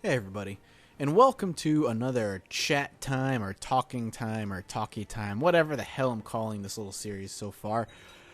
Hey everybody, and welcome to another chat time or talking time or talkie time, whatever the hell I'm calling this little series so far,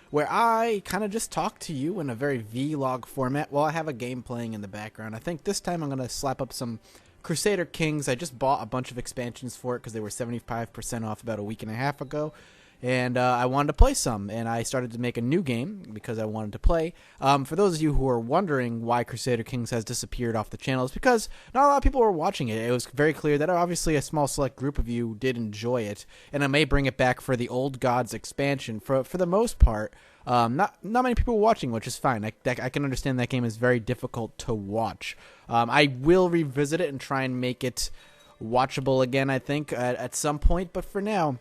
where I kind of just talk to you in a very vlog format while I have a game playing in the background. I think this time I'm going to slap up some Crusader Kings. I just bought a bunch of expansions for it because they were 75% off about a week and a half ago. And I wanted to play some, and I started to make a new game because I wanted to play. For those of you who are wondering why Crusader Kings has disappeared off the channel, it's because not a lot of people were watching it. It was very clear that obviously a small select group of you did enjoy it, and I may bring it back for the Old Gods expansion. For the most part, not many people were watching, which is fine. I can understand that game is very difficult to watch. I will revisit it and try and make it watchable again, I think, at some point, but for now,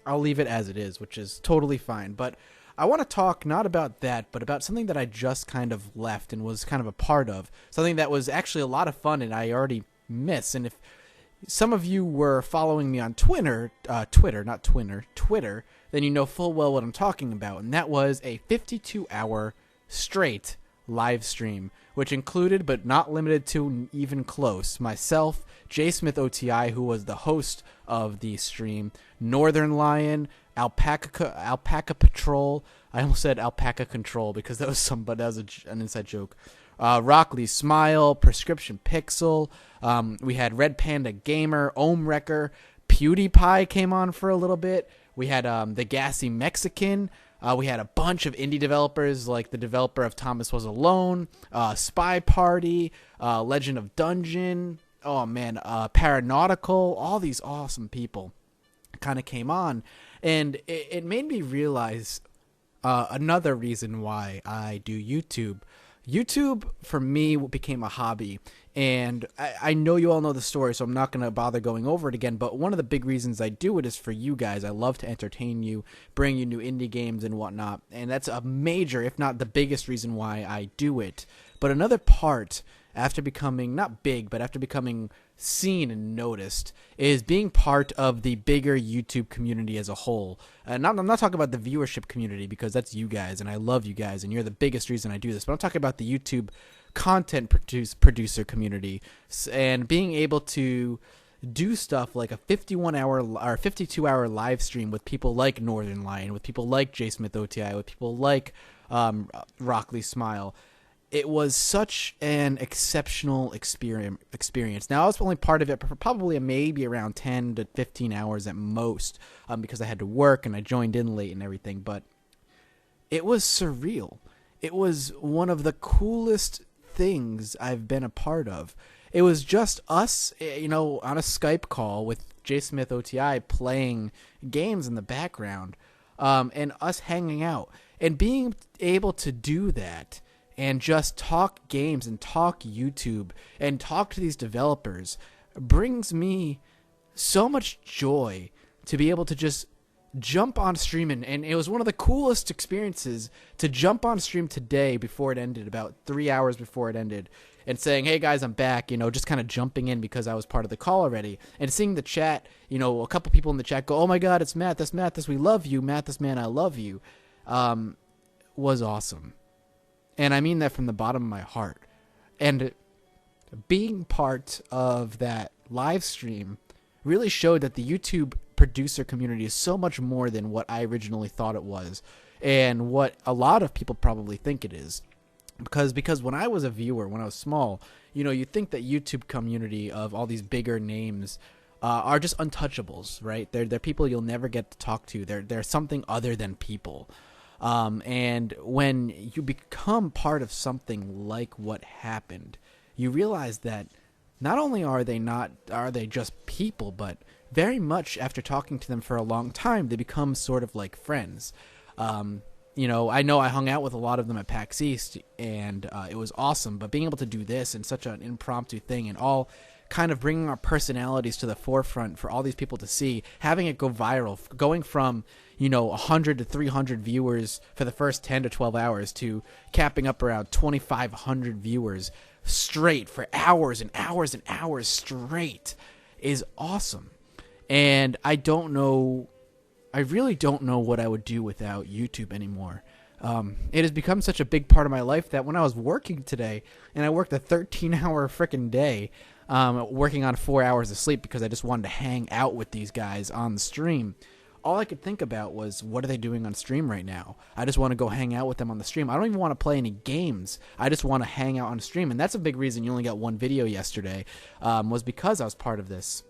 I'll leave it as it is, which is totally fine. But I want to talk not about that, but about something that I just kind of left and was kind of a part of. Something that was actually a lot of fun and I already miss. And if some of you were following me on Twitter, then you know full well what I'm talking about. And that was a 52-hour straight live stream, which included, but not limited to even close, myself, J Smith OTI, who was the host of the stream, Northern Lion, Alpaca Patrol. I almost said Alpaca Control because that was an inside joke. Rockley Smile, Prescription Pixel. We had Red Panda Gamer, Ohm Wrecker, PewDiePie came on for a little bit. We had the Gassy Mexican. We had a bunch of indie developers, like the developer of Thomas Was Alone, Spy Party, Legend of Dungeon, Paranautical. All these awesome people kind of came on, and it made me realize another reason why I do YouTube. YouTube, for me, became a hobby, and I know you all know the story, so I'm not going to bother going over it again, but one of the big reasons I do it is for you guys. I love to entertain you, bring you new indie games and whatnot, and that's a major, if not the biggest reason why I do it. But another part, after becoming, not big, but after becoming seen and noticed, is being part of the bigger YouTube community as a whole. I'm not talking about the viewership community because that's you guys, and I love you guys, and you're the biggest reason I do this, but I'm talking about the YouTube content producer community, and being able to do stuff like a 51-hour or 52-hour live stream with people like Northern Lion, with people like J Smith OTI, with people like Rockley Smile. It was such an exceptional experience. Now, I was only part of it for probably maybe around 10 to 15 hours at most, because I had to work and I joined in late and everything, but it was surreal. It was one of the coolest things I've been a part of. It was just us, on a Skype call with J Smith OTI playing games in the background, and us hanging out. And being able to do that and just talk games and talk YouTube and talk to these developers brings me so much joy to be able to just jump on stream. And it was one of the coolest experiences to jump on stream today before it ended, about 3 hours before it ended, and saying, hey guys, I'm back, just kind of jumping in because I was part of the call already, and seeing the chat, a couple people in the chat go, oh my god, it's Matt, we love you, Matt, man, I love you, was awesome. And I mean that from the bottom of my heart. And being part of that live stream really showed that the YouTube producer community is so much more than what I originally thought it was, and what a lot of people probably think it is. Because when I was a viewer, when I was small, you think that YouTube community of all these bigger names are just untouchables, right? They're people you'll never get to talk to. They're something other than people. And when you become part of something like what happened, you realize that not only are they just people, but very much after talking to them for a long time, they become sort of like friends. I know I hung out with a lot of them at PAX East, and it was awesome, but being able to do this in such an impromptu thing and all kind of bringing our personalities to the forefront for all these people to see, having it go viral, going from 100 to 300 viewers for the first 10 to 12 hours to capping up around 2,500 viewers straight for hours and hours and hours straight is awesome. And I really don't know what I would do without YouTube anymore. It has become such a big part of my life that when I was working today, and I worked a 13-hour freaking day, working on 4 hours of sleep because I just wanted to hang out with these guys on the stream, all I could think about was, what are they doing on stream right now? I just want to go hang out with them on the stream. I don't even want to play any games. I just want to hang out on stream. And that's a big reason you only got one video yesterday, was because I was part of this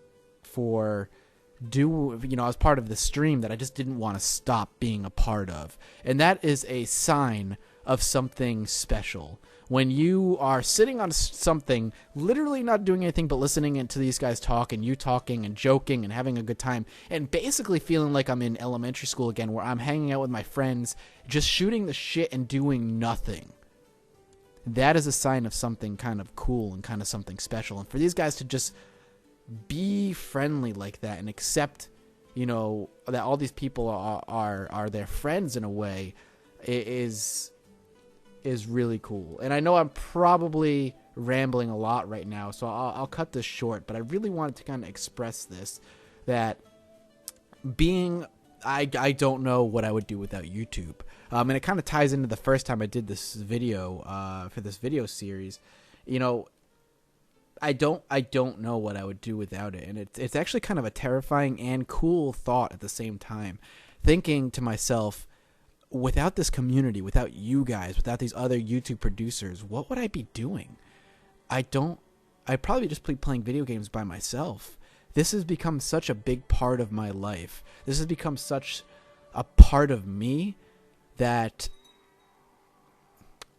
I was part of the stream that I just didn't want to stop being a part of. And that is a sign of something special. When you are sitting on something, literally not doing anything but listening to these guys talk, and you talking and joking and having a good time, and basically feeling like I'm in elementary school again, where I'm hanging out with my friends, just shooting the shit and doing nothing. That is a sign of something kind of cool and kind of something special. And for these guys to just be friendly like that and accept, that all these people are their friends in a way, is really cool. And I know I'm probably rambling a lot right now, so I'll cut this short, but I really wanted to kind of express this, that I don't know what I would do without YouTube. And it kind of ties into the first time I did this video, for this video series. I don't know what I would do without it. And it's actually kind of a terrifying and cool thought at the same time. Thinking to myself, without this community, without you guys, without these other YouTube producers, what would I be doing? I'd probably just be playing video games by myself. This has become such a big part of my life. This has become such a part of me that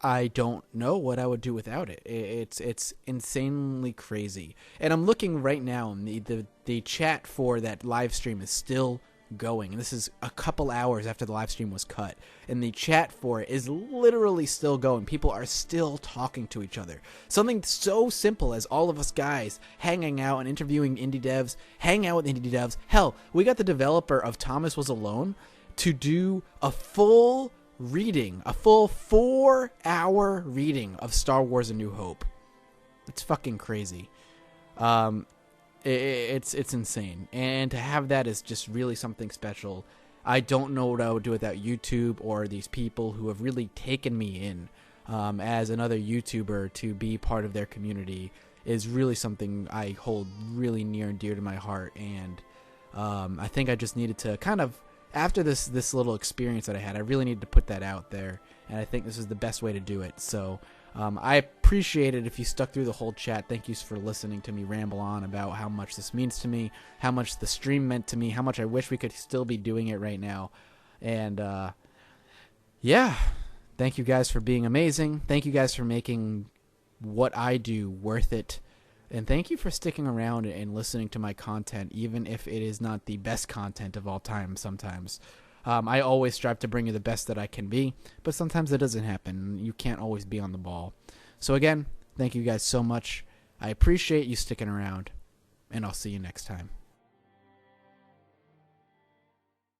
I don't know what I would do without it. It's insanely crazy. And I'm looking right now, and the chat for that live stream is still going. And this is a couple hours after the live stream was cut. And the chat for it is literally still going. People are still talking to each other. Something so simple as all of us guys hanging out and interviewing indie devs, hang out with indie devs. Hell, we got the developer of Thomas Was Alone to do a full 4-hour reading of Star Wars A New Hope. It's fucking crazy. It's insane. And to have that is just really something special. I don't know what I would do without YouTube or these people who have really taken me in as another YouTuber to be part of their community is really something I hold really near and dear to my heart. And I think I just needed to kind of, after this little experience that I had, I really needed to put that out there, and I think this is the best way to do it. So I appreciate it if you stuck through the whole chat. Thank you for listening to me ramble on about how much this means to me, how much the stream meant to me, how much I wish we could still be doing it right now. And yeah, thank you guys for being amazing. Thank you guys for making what I do worth it. And thank you for sticking around and listening to my content, even if it is not the best content of all time sometimes. I always strive to bring you the best that I can be, but sometimes that doesn't happen. You can't always be on the ball. So again, thank you guys so much. I appreciate you sticking around, and I'll see you next time.